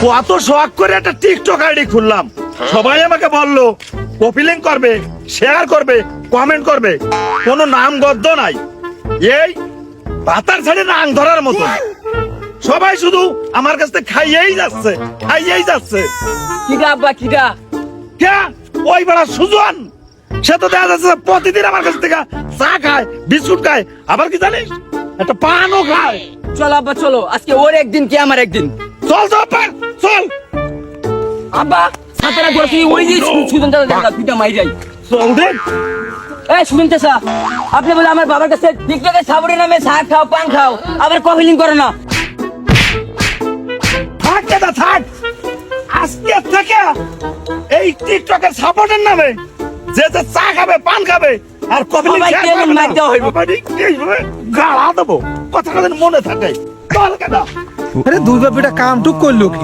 কত শখ করে একটা টিকটক আইডি খুললাম, সবাই আমাকে বললো কপি লিংক করবে, শেয়ার করবে, কমেন্ট করবে, কোনো নাম গদ্য নাই। এই পাতার ছেড়ে নাং ধরার মতো সবাই শুধু আমার কাছ থেকে খাইয়েই যাচ্ছে। কিডা আব্বা কিডা? কে? ওই বেড়া সুজন। সে তো দেখা যাচ্ছে প্রতিদিন আমার কাছ থেকে চা খায়, বিস্কুট খায়, আবার কি জানিস একটা পানও খায়। চল আব্বা চলো, আজকে ওর একদিন কি আমার একদিন। চল চল পান, চল আব্বা সাতারা করছি ওই যে সুজন দাদা পিটা মাই যাই। চল দেখ। এই সুজন চাচা, আপনি বলে আমার বাবার কাছে টিকটকে সাবরি নামে চা খাও, পান খাও, আবার কফি লিংক করো না। থাক দাদা থাক, আজকে থেকে এই টিকটকের সাপোর্টের নামে যে যে চা খাবে, পান খাবে আর কফি লিংক সবাইকে এমন মাইক দেওয়া হইব। গাড়া দেবো, কথাটা যেন মনে থাকে। চল কেনা আরে দুই বাপিটা কাম টুক করলো কি?